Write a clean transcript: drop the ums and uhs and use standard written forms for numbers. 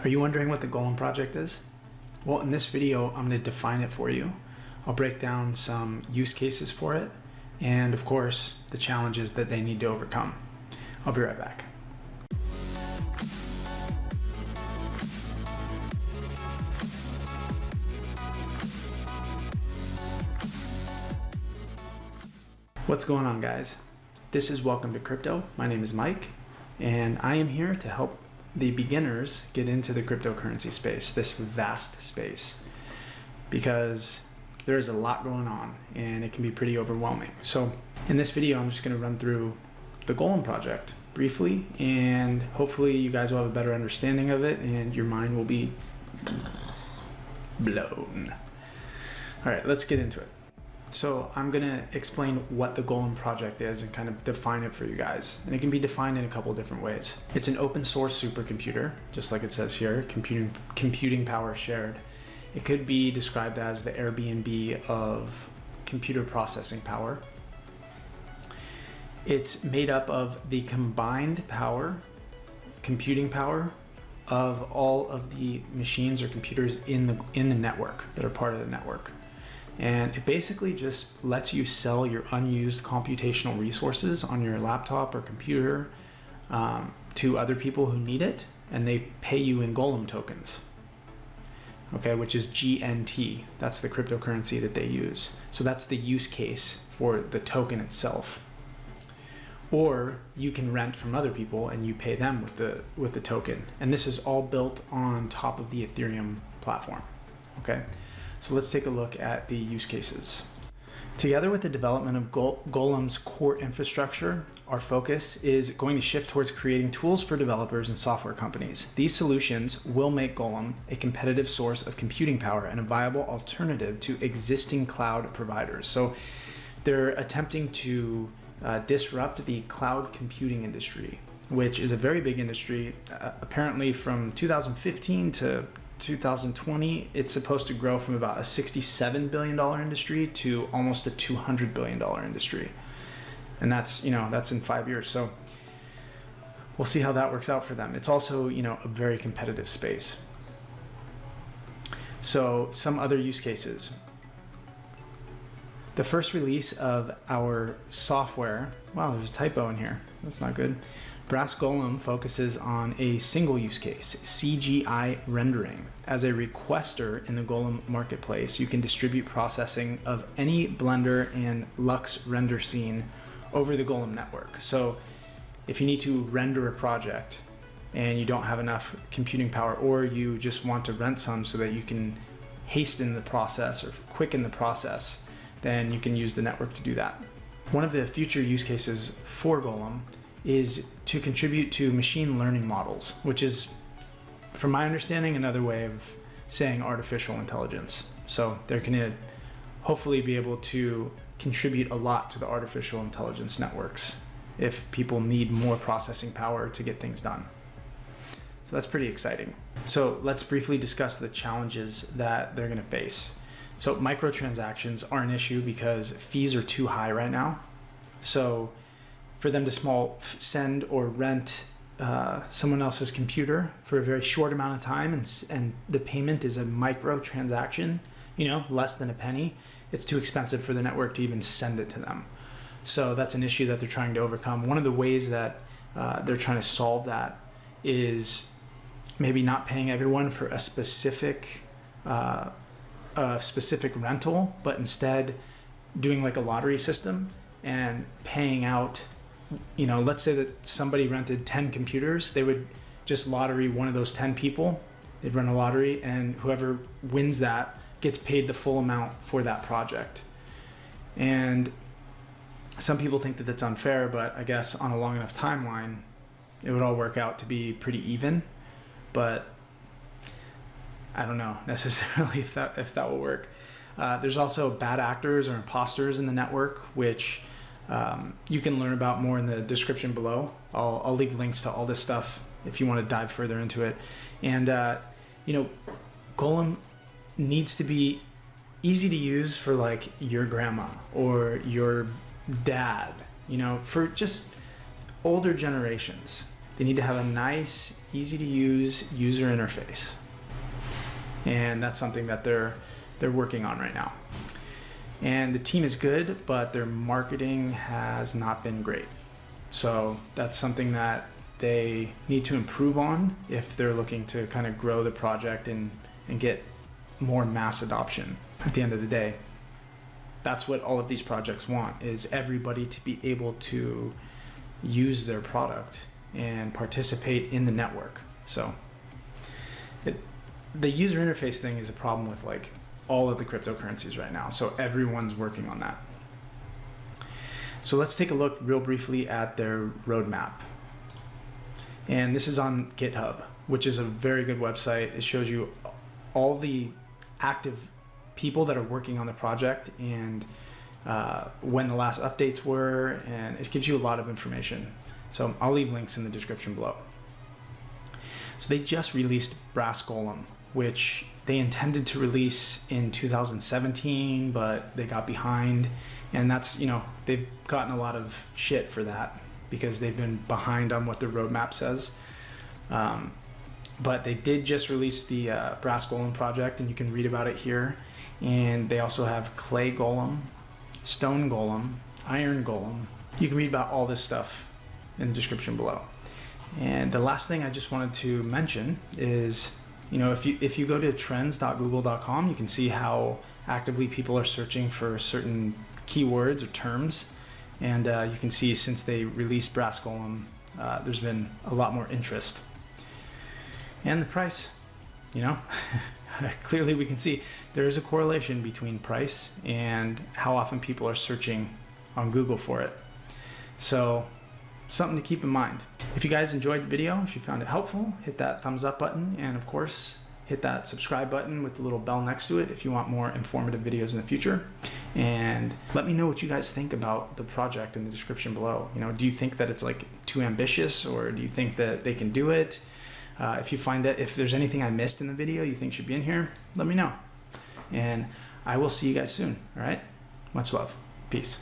Are you wondering what the Golem project is? Well, in this video, I'm going to define it for you. I'll break down some use cases for it, and of course, the challenges that they need to overcome. I'll be right back. What's going on, guys? This is Welcome to Crypto. My name is Mike, and I am here to help the beginners get into the cryptocurrency space, this vast space, because there is a lot going on and it can be pretty overwhelming. So in this video, I'm just going to run through the Golem project briefly, and hopefully you guys will have a better understanding of it and your mind will be blown. All right, let's get into it. So I'm going to explain what the Golem project is and kind of define it for you guys. And it can be defined in a couple of different ways. It's an open source supercomputer, just like it says here, computing power shared. It could be described as the Airbnb of computer processing power. It's made up of the combined power, computing power, of all of the machines or computers in the network that are part of the network. And it basically just lets you sell your unused computational resources on your laptop or computer to other people who need it, and they pay you in Golem tokens, okay, which is GNT. That's the cryptocurrency that they use. So that's the use case for the token itself. Or you can rent from other people and you pay them with the token. And this is all built on top of the Ethereum platform, okay? So let's take a look at the use cases. Together with the development of Golem's core infrastructure, our focus is going to shift towards creating tools for developers and software companies. These solutions will make Golem a competitive source of computing power and a viable alternative to existing cloud providers. So they're attempting to disrupt the cloud computing industry, which is a very big industry. Apparently from 2015 to 2020, it's supposed to grow from about a $67 billion industry to almost a $200 billion industry. And that's, that's in 5 years. So we'll see how that works out for them. It's also, a very competitive space. So some other use cases. The first release of our software, wow, there's a typo in here. That's not good. Brass Golem focuses on a single use case, CGI rendering. As a requester in the Golem marketplace, you can distribute processing of any Blender and Lux render scene over the Golem network. So if you need to render a project and you don't have enough computing power, or you just want to rent some so that you can hasten the process or quicken the process, then you can use the network to do that. One of the future use cases for Golem is to contribute to machine learning models, which is, from my understanding, another way of saying artificial intelligence. So they're going to hopefully be able to contribute a lot to the artificial intelligence networks if people need more processing power to get things done. So that's pretty exciting. So let's briefly discuss the challenges that they're going to face. So microtransactions are an issue because fees are too high right now. So for them to send or rent someone else's computer for a very short amount of time, and the payment is a micro transaction, less than a penny, it's too expensive for the network to even send it to them. So that's an issue that they're trying to overcome. One of the ways that they're trying to solve that is maybe not paying everyone for a specific rental, but instead doing like a lottery system and paying out. Let's say that somebody rented 10 computers, they would just lottery one of those 10 people. They'd run a lottery, and whoever wins that gets paid the full amount for that project. And some people think that that's unfair, but I guess on a long enough timeline, it would all work out to be pretty even. But I don't know necessarily if that will work. There's also bad actors or imposters in the network, which you can learn about more in the description below. I'll leave links to all this stuff if you want to dive further into it. And Golem needs to be easy to use for like your grandma or your dad, for just older generations. they need to have a nice, easy to use user interface. And that's something that they're working on right now. And the team is good, but their marketing has not been great. So that's something that they need to improve on if they're looking to kind of grow the project and get more mass adoption. At the end of the day, that's what all of these projects want, is everybody to be able to use their product and participate in the network. So the user interface thing is a problem with like all of the cryptocurrencies right now. So everyone's working on that. So let's take a look real briefly at their roadmap. And this is on GitHub, which is a very good website. It shows you all the active people that are working on the project and when the last updates were, and it gives you a lot of information. So I'll leave links in the description below. So they just released Brass Golem, which they intended to release in 2017, but they got behind. And that's, you know, they've gotten a lot of shit for that because they've been behind on what their roadmap says. But they did just release the Brass Golem project, and you can read about it here. And they also have Clay Golem, Stone Golem, Iron Golem. You can read about all this stuff in the description below. And the last thing I just wanted to mention is, you know, if you go to trends.google.com, you can see how actively people are searching for certain keywords or terms. And you can see since they released Brass Golem, there's been a lot more interest. And the price, you know, clearly we can see there is a correlation between price and how often people are searching on Google for it. So something to keep in mind. If you guys enjoyed the video, if you found it helpful, hit that thumbs up button, and of course hit that subscribe button with the little bell next to it if you want more informative videos in the future. And let me know what you guys think about the project in the description below. You know, do you think that it's like too ambitious, or do you think that they can do it? If you find that if there's anything I missed in the video you think should be in here, let me know. And I will see you guys soon. All right, much love. Peace.